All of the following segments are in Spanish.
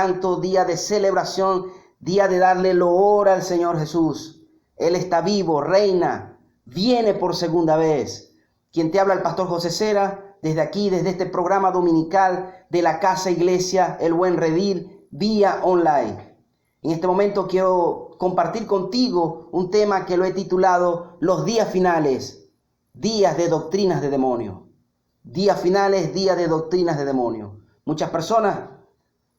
canto, día de celebración, día de darle loor al Señor Jesús. Él está vivo, reina, viene por segunda vez. Quien te habla, el pastor José Cera, desde aquí, desde este programa dominical de la Casa Iglesia El Buen Redil, vía online. En este momento quiero compartir contigo un tema que lo he titulado Los días finales, días de doctrinas de demonio. Días finales, días de doctrinas de demonio. Muchas personas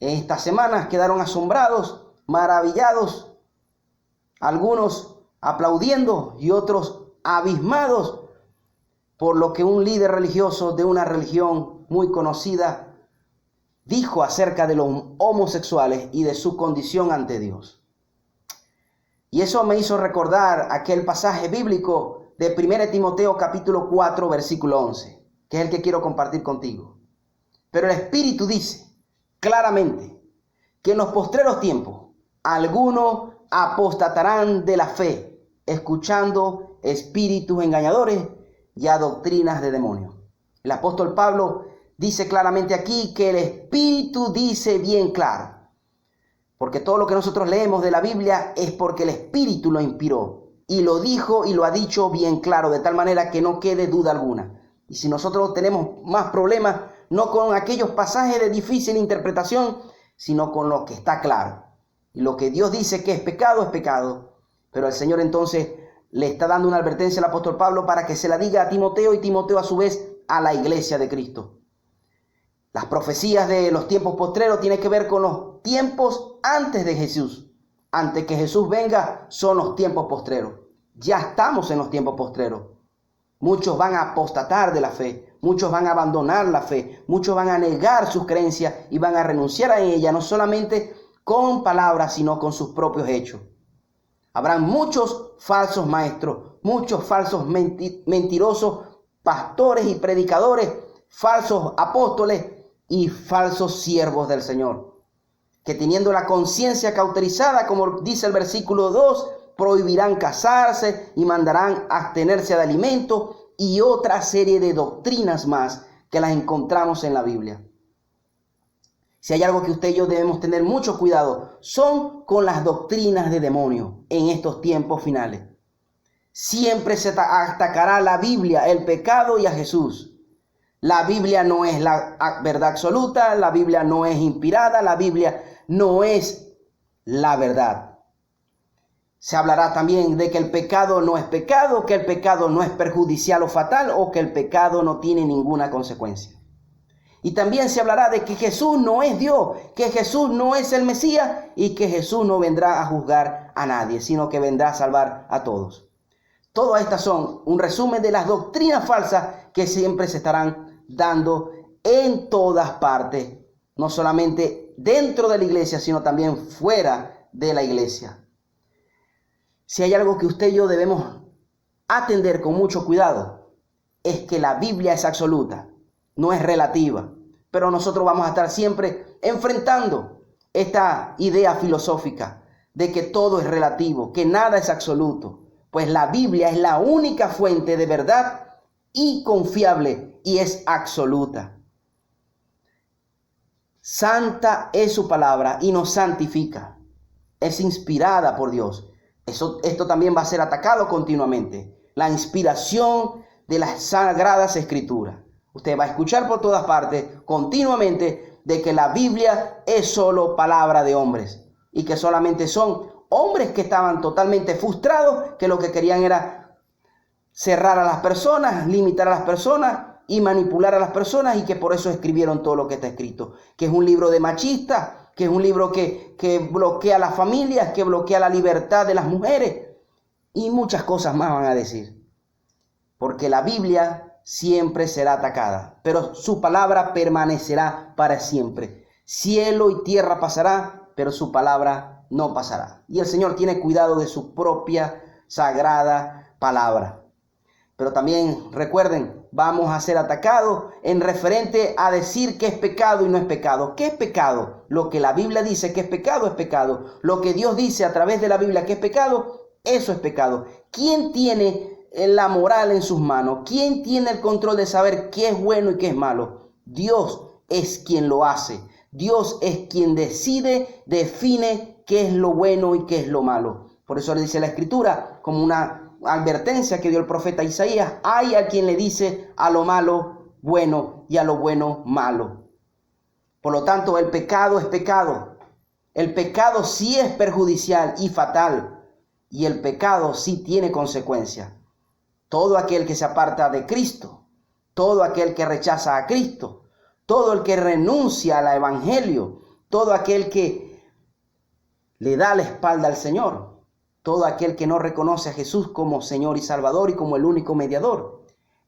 en estas semanas quedaron asombrados, maravillados, algunos aplaudiendo y otros abismados por lo que un líder religioso de una religión muy conocida dijo acerca de los homosexuales y de su condición ante Dios. Y eso me hizo recordar aquel pasaje bíblico de 1 Timoteo capítulo 4 versículo 11, que es el que quiero compartir contigo. Pero el Espíritu dice claramente que en los postreros tiempos algunos apostatarán de la fe, escuchando espíritus engañadores y a doctrinas de demonios. El apóstol Pablo dice claramente aquí que el Espíritu dice bien claro, porque todo lo que nosotros leemos de la Biblia es porque el Espíritu lo inspiró y lo dijo y lo ha dicho bien claro, de tal manera que no quede duda alguna. Y si nosotros tenemos más problemas, no con aquellos pasajes de difícil interpretación, sino con lo que está claro. Y lo que Dios dice que es pecado, pero el Señor entonces le está dando una advertencia al apóstol Pablo para que se la diga a Timoteo y Timoteo a su vez a la iglesia de Cristo. Las profecías de los tiempos postreros tienen que ver con los tiempos antes de Jesús. Antes que Jesús venga son los tiempos postreros. Ya estamos en los tiempos postreros. Muchos van a apostatar de la fe, muchos van a abandonar la fe, muchos van a negar sus creencias y van a renunciar a ella, no solamente con palabras, sino con sus propios hechos. Habrán muchos falsos maestros, muchos falsos mentirosos, pastores y predicadores, falsos apóstoles y falsos siervos del Señor, que teniendo la conciencia cauterizada, como dice el versículo 2, prohibirán casarse y mandarán abstenerse de alimentos y otra serie de doctrinas más que las encontramos en la Biblia. Si hay algo que usted y yo debemos tener mucho cuidado, son con las doctrinas de demonios en estos tiempos finales. Siempre se atacará a la Biblia, el pecado y a Jesús. La Biblia no es la verdad absoluta, la Biblia no es inspirada, la Biblia no es la verdad. Se hablará también de que el pecado no es pecado, que el pecado no es perjudicial o fatal, o que el pecado no tiene ninguna consecuencia. Y también se hablará de que Jesús no es Dios, que Jesús no es el Mesías y que Jesús no vendrá a juzgar a nadie, sino que vendrá a salvar a todos. Todas estas son un resumen de las doctrinas falsas que siempre se estarán dando en todas partes, no solamente dentro de la iglesia, sino también fuera de la iglesia. Si hay algo que usted y yo debemos atender con mucho cuidado, es que la Biblia es absoluta, no es relativa. Pero nosotros vamos a estar siempre enfrentando esta idea filosófica de que todo es relativo, que nada es absoluto. Pues la Biblia es la única fuente de verdad y confiable y es absoluta. Santa es su palabra y nos santifica. Es inspirada por Dios. Esto también va a ser atacado continuamente. La inspiración de las Sagradas Escrituras. Usted va a escuchar por todas partes continuamente de que la Biblia es solo palabra de hombres y que solamente son hombres que estaban totalmente frustrados, que lo que querían era cerrar a las personas, limitar a las personas y manipular a las personas, y que por eso escribieron todo lo que está escrito, que es un libro de machistas, que es un libro que bloquea las familias, que bloquea la libertad de las mujeres y muchas cosas más van a decir, porque la Biblia siempre será atacada, pero su palabra permanecerá para siempre. Cielo y tierra pasará, pero su palabra no pasará. Y el Señor tiene cuidado de su propia sagrada palabra. Pero también recuerden, vamos a ser atacados en referente a decir que es pecado y no es pecado. ¿Qué es pecado? Lo que la Biblia dice que es pecado es pecado. Lo que Dios dice a través de la Biblia que es pecado, eso es pecado. ¿Quién tiene la moral en sus manos? ¿Quién tiene el control de saber qué es bueno y qué es malo? Dios es quien lo hace. Dios es quien decide, define qué es lo bueno y qué es lo malo. Por eso le dice la Escritura, como una advertencia que dio el profeta Isaías: hay a quien le dice a lo malo bueno y a lo bueno malo. Por lo tanto, el pecado es pecado. El pecado sí es perjudicial y fatal, y el pecado sí tiene consecuencias. Todo aquel que se aparta de Cristo, todo aquel que rechaza a Cristo, todo el que renuncia al Evangelio, todo aquel que le da la espalda al Señor, todo aquel que no reconoce a Jesús como Señor y Salvador y como el único mediador,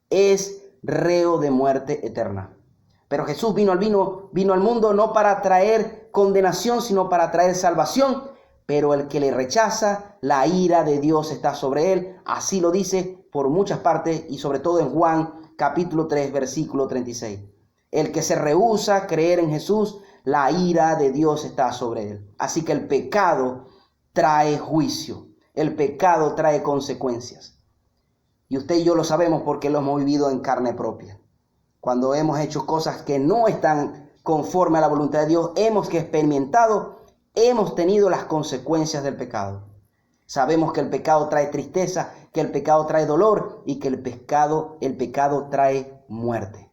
es reo de muerte eterna. Pero Jesús vino al mundo no para traer condenación, sino para traer salvación. Pero el que le rechaza, la ira de Dios está sobre él. Así lo dice por muchas partes y sobre todo en Juan capítulo 3, versículo 36. El que se rehúsa a creer en Jesús, la ira de Dios está sobre él. Así que el pecado trae juicio. El pecado trae consecuencias. Y usted y yo lo sabemos porque lo hemos vivido en carne propia. Cuando hemos hecho cosas que no están conforme a la voluntad de Dios, hemos experimentado, hemos tenido las consecuencias del pecado. Sabemos que el pecado trae tristeza, que el pecado trae dolor y que el pecado trae muerte.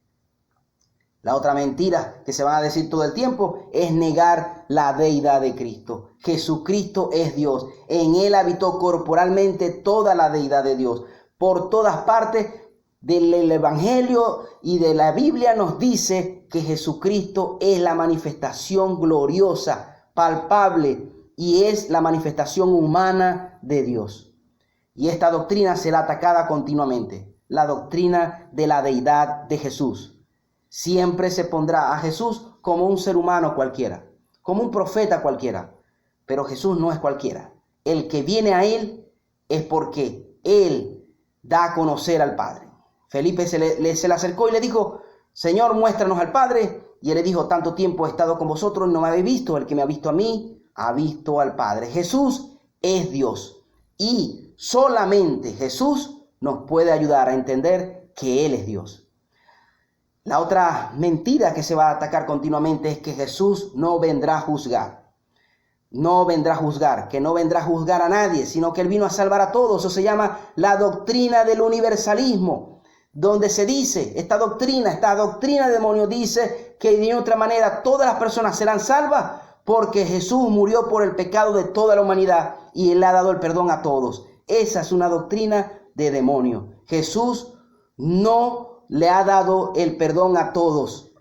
La otra mentira que se van a decir todo el tiempo es negar la deidad de Cristo. Jesucristo es Dios. En Él habitó corporalmente toda la deidad de Dios. Por todas partes del Evangelio y de la Biblia nos dice que Jesucristo es la manifestación gloriosa, palpable, y es la manifestación humana de Dios. Y esta doctrina será atacada continuamente, la doctrina de la deidad de Jesús. Siempre se pondrá a Jesús como un ser humano cualquiera, como un profeta cualquiera, pero Jesús no es cualquiera. El que viene a Él es porque Él da a conocer al Padre. Felipe se le acercó y le dijo: Señor, muéstranos al Padre. Y él le dijo: tanto tiempo he estado con vosotros y no me habéis visto. El que me ha visto a mí, ha visto al Padre. Jesús es Dios. Y solamente Jesús nos puede ayudar a entender que Él es Dios. La otra mentira que se va a atacar continuamente es que Jesús no vendrá a juzgar. No vendrá a juzgar, que no vendrá a juzgar a nadie, sino que Él vino a salvar a todos. Eso se llama la doctrina del universalismo, donde se dice, esta doctrina de demonios dice que de otra manera todas las personas serán salvas porque Jesús murió por el pecado de toda la humanidad y Él ha dado el perdón a todos. Esa es una doctrina de demonio. Jesús no le ha dado el perdón a todos.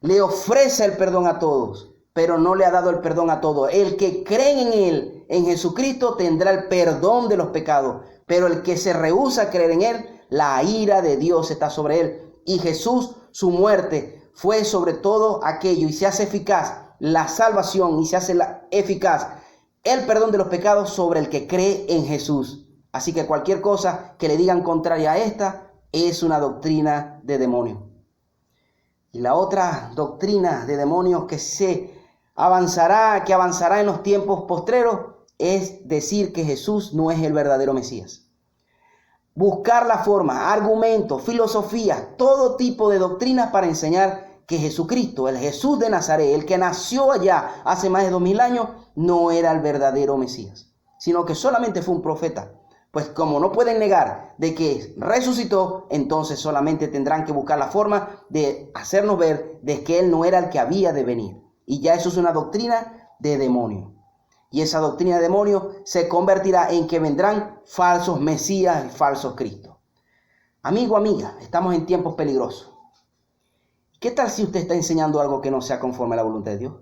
Le ofrece el perdón a todos, pero no le ha dado el perdón a todos. El que cree en Él, en Jesucristo, tendrá el perdón de los pecados. Pero el que se rehúsa a creer en Él, la ira de Dios está sobre Él. Y Jesús, su muerte, fue sobre todo aquello. Y se hace eficaz la salvación y se hace eficaz el perdón de los pecados sobre el que cree en Jesús. Así que cualquier cosa que le digan contraria a esta es una doctrina de demonio. Y la otra doctrina de demonios que avanzará en los tiempos postreros es decir que Jesús no es el verdadero Mesías. Buscar la forma, argumentos, filosofías, todo tipo de doctrinas para enseñar que Jesucristo, el Jesús de Nazaret, el que nació allá hace más de 2000 años, no era el verdadero Mesías, sino que solamente fue un profeta. Pues como no pueden negar de que resucitó, entonces solamente tendrán que buscar la forma de hacernos ver de que Él no era el que había de venir. Y ya eso es una doctrina de demonio. Y esa doctrina de demonio se convertirá en que vendrán falsos Mesías y falsos Cristos. Amigo, amiga, estamos en tiempos peligrosos. ¿Qué tal si usted está enseñando algo que no sea conforme a la voluntad de Dios?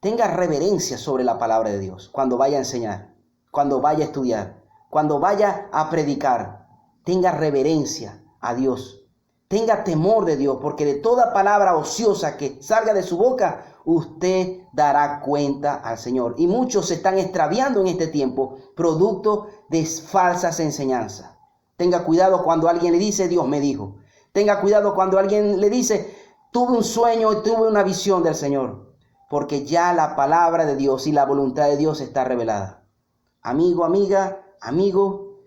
Tenga reverencia sobre la palabra de Dios cuando vaya a enseñar, cuando vaya a estudiar, cuando vaya a predicar. Tenga reverencia a Dios. Tenga temor de Dios, porque de toda palabra ociosa que salga de su boca, usted dará cuenta al Señor. Y muchos se están extraviando en este tiempo, producto de falsas enseñanzas. Tenga cuidado cuando alguien le dice: Dios me dijo. Tenga cuidado cuando alguien le dice: tuve un sueño y tuve una visión del Señor. Porque ya la palabra de Dios y la voluntad de Dios está revelada. Amigo, amiga, amigo,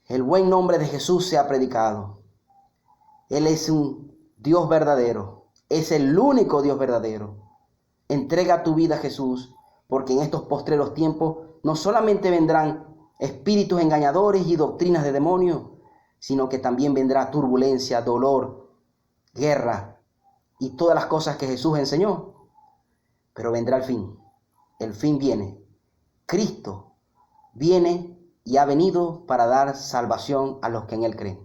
el buen nombre de Jesús se ha predicado. Él es un Dios verdadero. es el único Dios verdadero. Entrega tu vida a Jesús, porque en estos postreros tiempos no solamente vendrán espíritus engañadores y doctrinas de demonios, sino que también vendrá turbulencia, dolor, guerra y todas las cosas que Jesús enseñó. Pero vendrá el fin. El fin viene. Cristo viene y ha venido para dar salvación a los que en Él creen.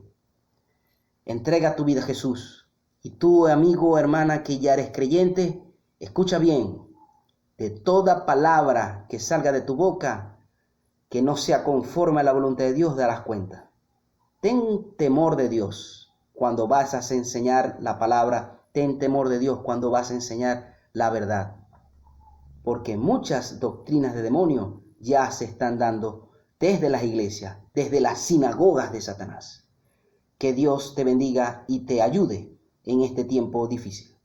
Entrega tu vida a Jesús. Y tú, amigo o hermana que ya eres creyente, escucha bien. De toda palabra que salga de tu boca, que no sea conforme a la voluntad de Dios, darás cuenta. Ten temor de Dios cuando vas a enseñar la palabra. Ten temor de Dios cuando vas a enseñar la verdad. Porque muchas doctrinas de demonio ya se están dando desde las iglesias, desde las sinagogas de Satanás. Que Dios te bendiga y te ayude en este tiempo difícil.